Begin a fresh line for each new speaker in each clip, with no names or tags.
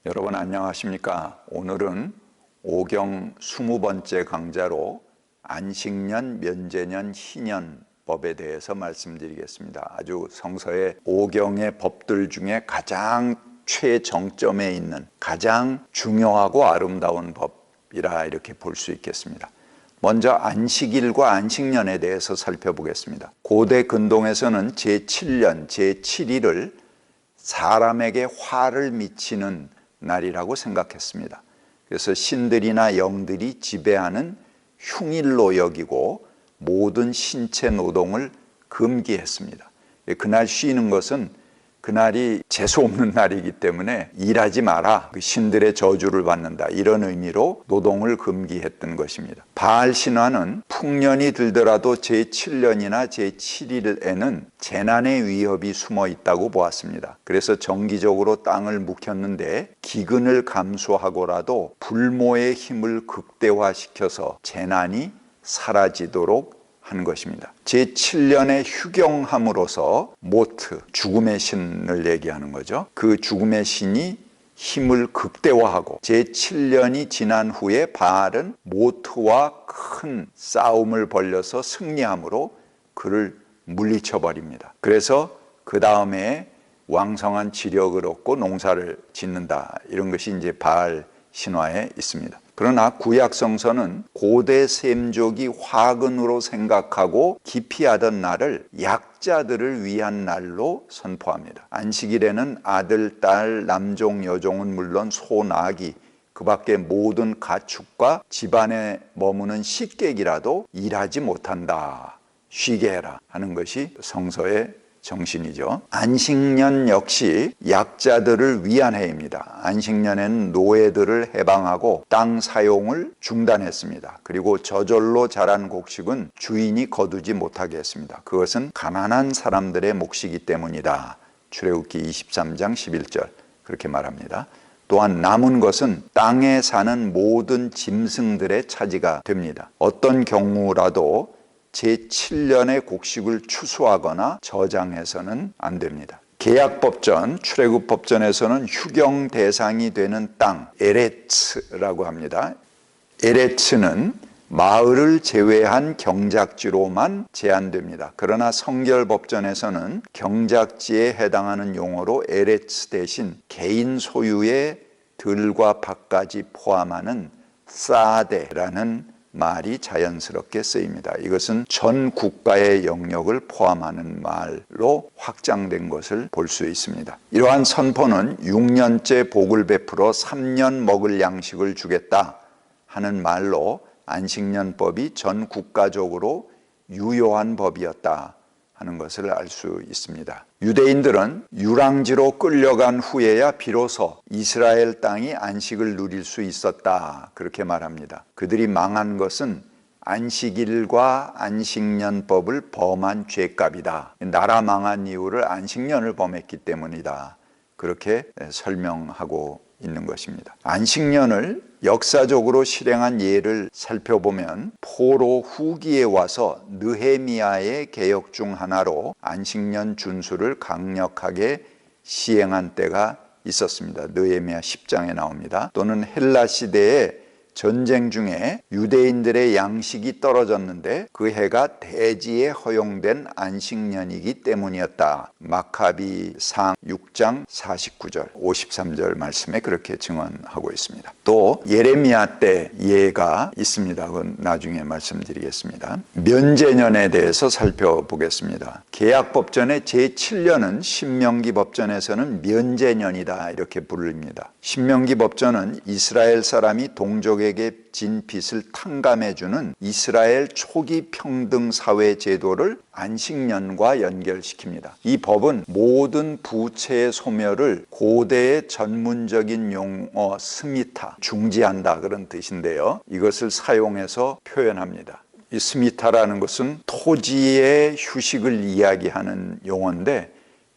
여러분 안녕하십니까? 오늘은 오경 20번째 강좌로 안식년, 면제년, 희년법에 대해서 말씀드리겠습니다. 아주 성서의 오경의 법들 중에 가장 최정점에 있는 가장 중요하고 아름다운 법이라 이렇게 볼 수 있겠습니다. 먼저 안식일과 안식년에 대해서 살펴보겠습니다. 고대 근동에서는 제7년, 제7일을 사람에게 화를 미치는 날이라고 생각했습니다. 그래서 신들이나 영들이 지배하는 흉일로 여기고 모든 신체 노동을 금기했습니다. 그날 쉬는 것은 그날이 재수 없는 날이기 때문에 일하지 마라, 신들의 저주를 받는다, 이런 의미로 노동을 금기했던 것입니다. 바알 신화는 풍년이 들더라도 제7년이나 제7일에는 재난의 위협이 숨어 있다고 보았습니다. 그래서 정기적으로 땅을 묵혔는데 기근을 감수하고라도 불모의 힘을 극대화시켜서 재난이 사라지도록 한 것입니다. 제7년에 휴경함으로써 모트, 죽음의 신을 얘기하는 거죠. 그 죽음의 신이 힘을 극대화하고 제7년이 지난 후에 바알은 모트와 큰 싸움을 벌여서 승리함으로 그를 물리쳐버립니다. 그래서 그 다음에 왕성한 지력을 얻고 농사를 짓는다, 이런 것이 이제 바알 신화에 있습니다. 그러나 구약 성서는 고대 셈족이 화근으로 생각하고 기피하던 날을 약자들을 위한 날로 선포합니다. 안식일에는 아들, 딸, 남종, 여종은 물론 소, 나귀, 그 밖에 모든 가축과 집안에 머무는 식객이라도 일하지 못한다, 쉬게 해라 하는 것이 성서의 정신이죠. 안식년 역시 약자들을 위한 해입니다. 안식년에는 노예들을 해방하고 땅 사용을 중단했습니다. 그리고 저절로 자란 곡식은 주인이 거두지 못하게 했습니다. 그것은 가난한 사람들의 몫이기 때문이다. 출애굽기 23장 11절 그렇게 말합니다. 또한 남은 것은 땅에 사는 모든 짐승들의 차지가 됩니다. 어떤 경우라도 제7년의 곡식을 추수하거나 저장해서는 안 됩니다. 계약법전, 출애굽법전에서는 휴경 대상이 되는 땅, 에레츠라고 합니다. 에레츠는 마을을 제외한 경작지로만 제한됩니다. 그러나 성결법전에서는 경작지에 해당하는 용어로 에레츠 대신 개인 소유의 들과 밭까지 포함하는 사데라는 말이 자연스럽게 쓰입니다. 이것은 전 국가의 영역을 포함하는 말로 확장된 것을 볼 수 있습니다. 이러한 선포는 6년째 복을 베풀어 3년 먹을 양식을 주겠다 하는 말로 안식년법이 전 국가적으로 유효한 법이었다 하는 것을 알 수 있습니다. 유대인들은 유랑지로 끌려간 후에야 비로소 이스라엘 땅이 안식을 누릴 수 있었다, 그렇게 말합니다. 그들이 망한 것은 안식일과 안식년법을 범한 죄값이다. 나라 망한 이유를 안식년을 범했기 때문이다, 그렇게 설명하고 있는 것입니다. 안식년을 역사적으로 실행한 예를 살펴보면 포로 후기에 와서 느헤미야의 개혁 중 하나로 안식년 준수를 강력하게 시행한 때가 있었습니다. 느헤미야 10장에 나옵니다. 또는 헬라 시대에 전쟁 중에 유대인들의 양식이 떨어졌는데 그 해가 대지에 허용된 안식년이기 때문이었다. 마카비상 6장 49절 53절 말씀에 그렇게 증언하고 있습니다. 또 예레미야 때 예가 있습니다. 그건 나중에 말씀드리겠습니다. 면제년에 대해서 살펴보겠습니다. 계약법전의 제7년은 신명기 법전에서는 면제년이다, 이렇게 부릅니다. 신명기 법전은 이스라엘 사람이 동족에게 진 빚을 탕감해주는 이스라엘 초기 평등 사회 제도를 안식년과 연결시킵니다. 이 법은 모든 부채의 소멸을 고대의 전문적인 용어 스미타, 중지한다, 그런 뜻인데요. 이것을 사용해서 표현합니다. 이 스미타라는 것은 토지의 휴식을 이야기하는 용어인데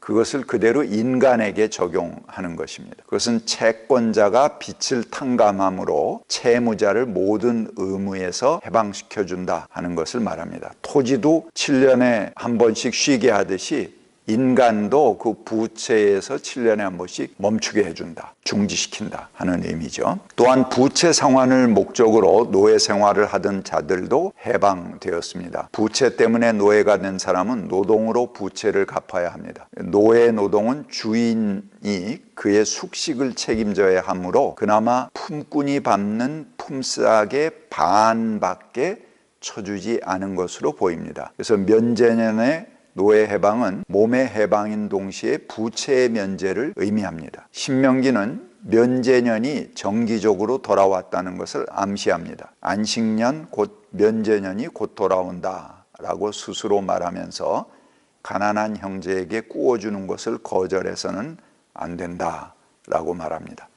그것을 그대로 인간에게 적용하는 것입니다. 그것은 채권자가 빚을 탕감함으로 채무자를 모든 의무에서 해방시켜준다 하는 것을 말합니다. 토지도 7년에 한 번씩 쉬게 하듯이 인간도 그 부채에서 7년에 한 번씩 멈추게 해준다, 중지시킨다 하는 의미죠. 또한 부채 상환을 목적으로 노예 생활을 하던 자들도 해방되었습니다. 부채 때문에 노예가 된 사람은 노동으로 부채를 갚아야 합니다. 노예 노동은 주인이 그의 숙식을 책임져야 하므로 그나마 품꾼이 받는 품삯의 반밖에 쳐주지 않은 것으로 보입니다. 그래서 면제년의 노예 해방은 몸의 해방인 동시에 부채의 면제를 의미합니다. 신명기는 면제년이 정기적으로 돌아왔다는 것을 암시합니다. 안식년 곧 면제년이 곧 돌아온다 라고 스스로 말하면서 가난한 형제에게 구워주는 것을 거절해서는 안 된다 라고 말합니다.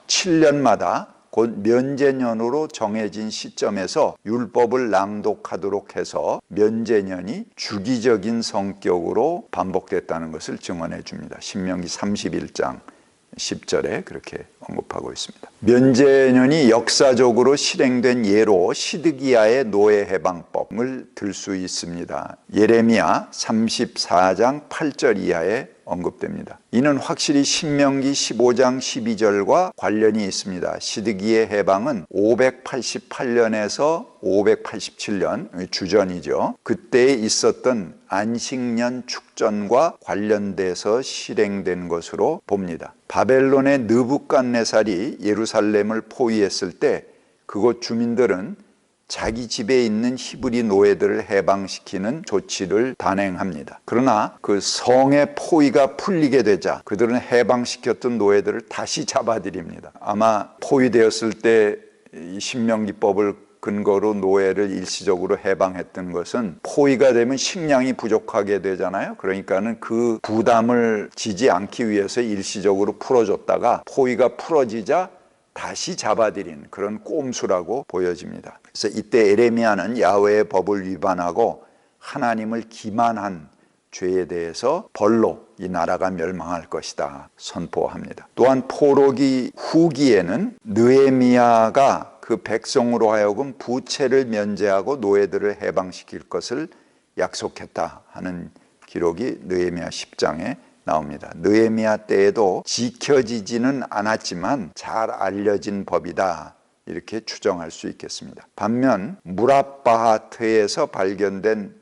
7년마다 곧 면제년으로 정해진 시점에서 율법을 낭독하도록 해서 면제년이 주기적인 성격으로 반복됐다는 것을 증언해 줍니다. 신명기 31장 10절에 그렇게 언급하고 있습니다. 면제년이 역사적으로 실행된 예로 시드기야의 노예 해방법을 들 수 있습니다. 예레미야 34장 8절 이하에 언급됩니다. 이는 확실히 신명기 15장 12절과 관련이 있습니다. 시드기의 해방은 588년에서 587년 주전이죠. 그때 있었던 안식년 축전과 관련돼서 실행된 것으로 봅니다. 바벨론의 느부갓네살이 예루살렘을 포위했을 때 그곳 주민들은 자기 집에 있는 히브리 노예들을 해방시키는 조치를 단행합니다. 그러나 그 성의 포위가 풀리게 되자 그들은 해방시켰던 노예들을 다시 잡아들입니다. 아마 포위되었을 때 이 신명기법을 근거로 노예를 일시적으로 해방했던 것은 포위가 되면 식량이 부족하게 되잖아요. 그러니까는 그 부담을 지지 않기 위해서 일시적으로 풀어줬다가 포위가 풀어지자 다시 잡아들인 그런 꼼수라고 보여집니다. 그래서 이때 에레미야는 야훼의 법을 위반하고 하나님을 기만한 죄에 대해서 벌로 이 나라가 멸망할 것이다 선포합니다. 또한 포로기 후기에는 느헤미야가 그 백성으로 하여금 부채를 면제하고 노예들을 해방시킬 것을 약속했다 하는 기록이 느헤미야 10장에 나옵니다. 느헤미야 때에도 지켜지지는 않았지만 잘 알려진 법이다 이렇게 추정할 수 있겠습니다. 반면 무라바하트에서 발견된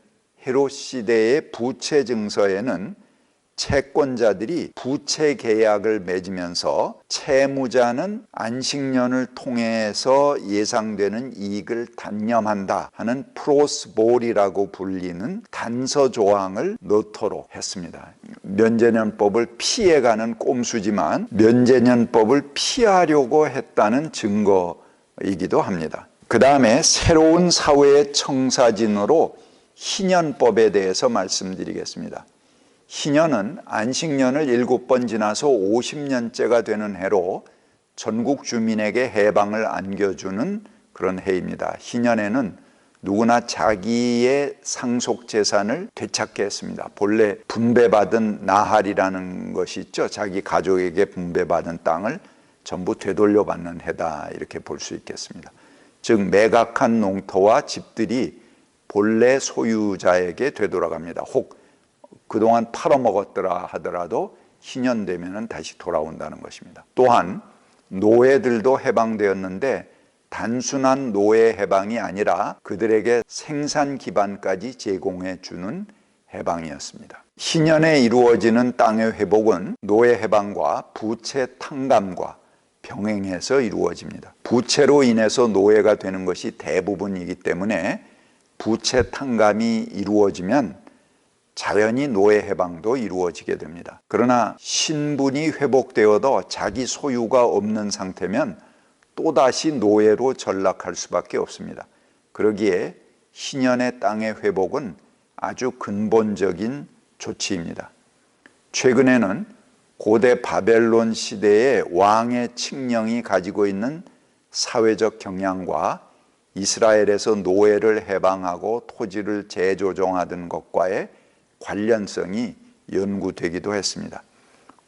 헤롯 시대의 부채 증서에는 채권자들이 부채 계약을 맺으면서 채무자는 안식년을 통해서 예상되는 이익을 단념한다 하는 프로스볼이라고 불리는 단서 조항을 넣도록 했습니다. 면제년법을 피해가는 꼼수지만 면제년법을 피하려고 했다는 증거이기도 합니다. 그 다음에 새로운 사회의 청사진으로 희년법에 대해서 말씀드리겠습니다. 희년은 안식년을 7번 지나서 50년째가 되는 해로 전국 주민에게 해방을 안겨주는 그런 해입니다. 희년에는 누구나 자기의 상속 재산을 되찾게 했습니다. 본래 분배받은 나할이라는 것이 있죠. 자기 가족에게 분배받은 땅을 전부 되돌려받는 해다 이렇게 볼 수 있겠습니다. 즉 매각한 농토와 집들이 본래 소유자에게 되돌아갑니다. 혹 그동안 팔아먹었더라 하더라도 희년 되면 다시 돌아온다는 것입니다. 또한 노예들도 해방되었는데 단순한 노예 해방이 아니라 그들에게 생산 기반까지 제공해 주는 해방이었습니다. 희년에 이루어지는 땅의 회복은 노예 해방과 부채 탕감과 병행해서 이루어집니다. 부채로 인해서 노예가 되는 것이 대부분이기 때문에 부채 탕감이 이루어지면 자연히 노예 해방도 이루어지게 됩니다. 그러나 신분이 회복되어도 자기 소유가 없는 상태면 또다시 노예로 전락할 수밖에 없습니다. 그러기에 희년의 땅의 회복은 아주 근본적인 조치입니다. 최근에는 고대 바벨론 시대의 왕의 칙령이 가지고 있는 사회적 경향과 이스라엘에서 노예를 해방하고 토지를 재조정하던 것과의 관련성이 연구되기도 했습니다.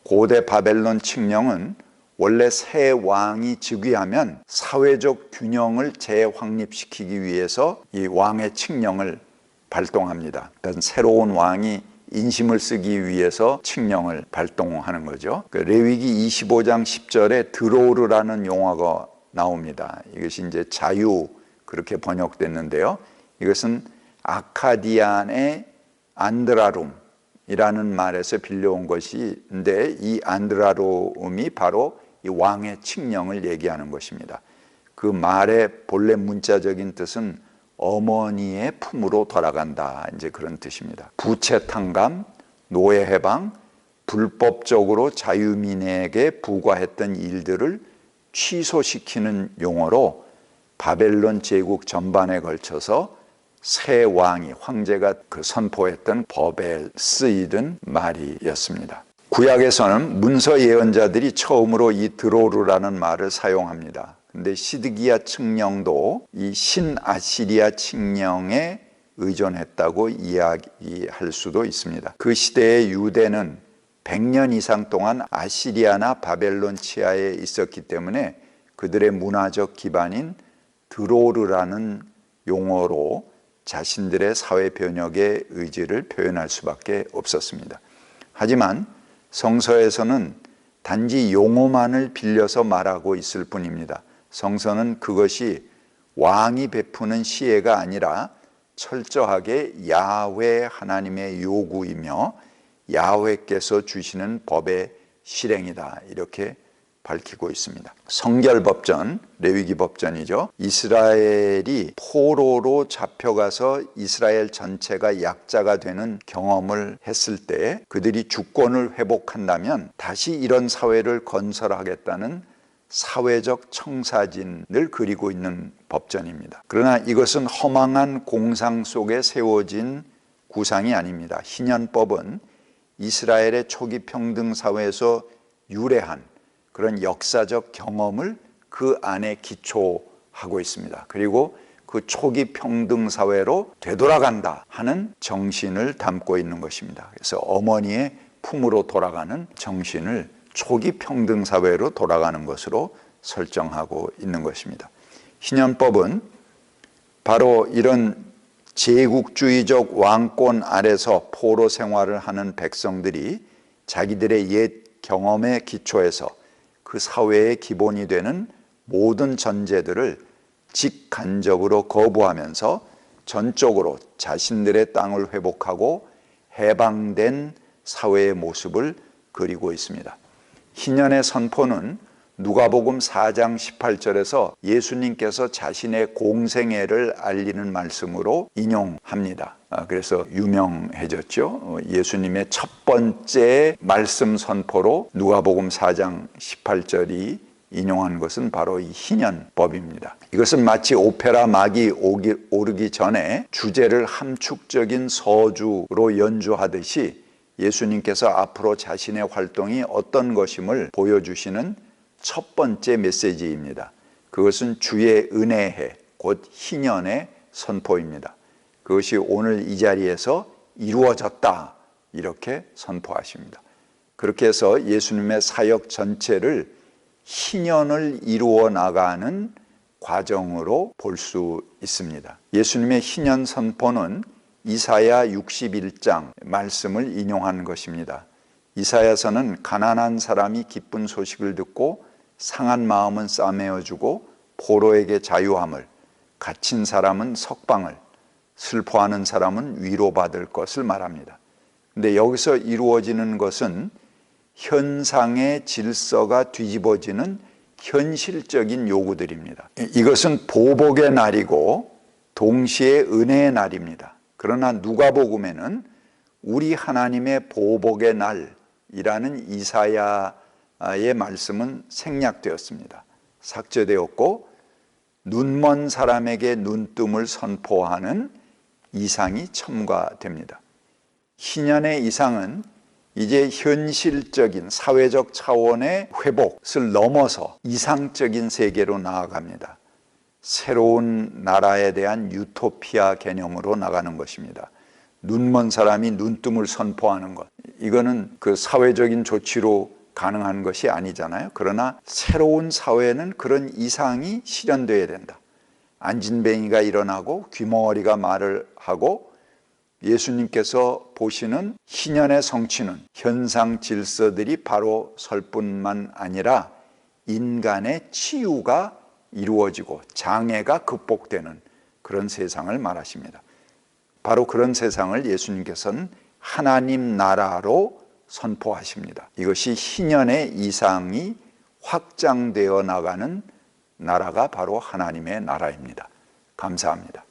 고대 바벨론 칙령은 원래 새 왕이 즉위하면 사회적 균형을 재확립시키기 위해서 이 왕의 칙령을 발동합니다. 새로운 왕이 인심을 쓰기 위해서 칙령을 발동하는 거죠. 레위기 25장 10절에 드로르라는 용어가 나옵니다. 이것이 이제 자유 그렇게 번역됐는데요. 이것은 아카디안의 안드라룸이라는 말에서 빌려온 것인데, 이 안드라룸이 바로 이 왕의 칙령을 얘기하는 것입니다. 그 말의 본래 문자적인 뜻은 어머니의 품으로 돌아간다, 이제 그런 뜻입니다. 부채 탕감, 노예 해방, 불법적으로 자유민에게 부과했던 일들을 취소시키는 용어로 바벨론 제국 전반에 걸쳐서 새 왕이, 황제가 선포했던 법에 쓰이던 말이었습니다. 구약에서는 문서 예언자들이 처음으로 이 드로르라는 말을 사용합니다. 근데 시드기야 칙령도 이 신아시리아 칙령에 의존했다고 이야기할 수도 있습니다. 그 시대의 유대는 100년 이상 동안 아시리아나 바벨론 치하에 있었기 때문에 그들의 문화적 기반인 드로르라는 용어로 자신들의 사회 변혁의 의지를 표현할 수밖에 없었습니다. 하지만 성서에서는 단지 용어만을 빌려서 말하고 있을 뿐입니다. 성서는 그것이 왕이 베푸는 시혜가 아니라 철저하게 야훼 하나님의 요구이며 야훼께서 주시는 법의 실행이다, 이렇게 밝히고 있습니다. 성결법전, 레위기 법전이죠. 이스라엘이 포로로 잡혀가서 이스라엘 전체가 약자가 되는 경험을 했을 때 그들이 주권을 회복한다면 다시 이런 사회를 건설하겠다는 사회적 청사진을 그리고 있는 법전입니다. 그러나 이것은 허망한 공상 속에 세워진 구상이 아닙니다. 희년법은 이스라엘의 초기 평등 사회에서 유래한 그런 역사적 경험을 그 안에 기초하고 있습니다. 그리고 그 초기 평등 사회로 되돌아간다 하는 정신을 담고 있는 것입니다. 그래서 어머니의 품으로 돌아가는 정신을 초기 평등 사회로 돌아가는 것으로 설정하고 있는 것입니다. 희년법은 바로 이런 제국주의적 왕권 아래서 포로 생활을 하는 백성들이 자기들의 옛 경험에 기초해서 그 사회의 기본이 되는 모든 전제들을 직간접으로 거부하면서 전적으로 자신들의 땅을 회복하고 해방된 사회의 모습을 그리고 있습니다. 희년의 선포는 누가복음 4장 18절에서 예수님께서 자신의 공생애를 알리는 말씀으로 인용합니다. 그래서 유명해졌죠. 예수님의 첫 번째 말씀 선포로 누가복음 4장 18절이 인용한 것은 바로 이 희년법입니다. 이것은 마치 오페라 막이 오르기 전에 주제를 함축적인 서주로 연주하듯이 예수님께서 앞으로 자신의 활동이 어떤 것임을 보여주시는 첫 번째 메시지입니다. 그것은 주의 은혜해, 곧 희년의 선포입니다. 그것이 오늘 이 자리에서 이루어졌다, 이렇게 선포하십니다. 그렇게 해서 예수님의 사역 전체를 희년을 이루어 나가는 과정으로 볼 수 있습니다. 예수님의 희년 선포는 이사야 61장 말씀을 인용한 것입니다. 이사야서는 가난한 사람이 기쁜 소식을 듣고 상한 마음은 싸매어주고 포로에게 자유함을, 갇힌 사람은 석방을, 슬퍼하는 사람은 위로받을 것을 말합니다. 근데 여기서 이루어지는 것은 현상의 질서가 뒤집어지는 현실적인 요구들입니다. 이것은 보복의 날이고 동시에 은혜의 날입니다. 그러나 누가복음에는 우리 하나님의 보복의 날이라는 이사야의 말씀은 생략되었습니다. 삭제되었고 눈먼 사람에게 눈뜸을 선포하는 이상이 첨가됩니다. 희년의 이상은 이제 현실적인 사회적 차원의 회복을 넘어서 이상적인 세계로 나아갑니다. 새로운 나라에 대한 유토피아 개념으로 나가는 것입니다. 눈먼 사람이 눈뜸을 선포하는 것, 이거는 그 사회적인 조치로 가능한 것이 아니잖아요. 그러나 새로운 사회는 그런 이상이 실현되어야 된다. 안진뱅이가 일어나고 귀머거리가 말을 하고 예수님께서 보시는 희년의 성취는 현상 질서들이 바로 설 뿐만 아니라 인간의 치유가 이루어지고 장애가 극복되는 그런 세상을 말하십니다. 바로 그런 세상을 예수님께서는 하나님 나라로 선포하십니다. 이것이 희년의 이상이 확장되어 나가는 나라가 바로 하나님의 나라입니다. 감사합니다.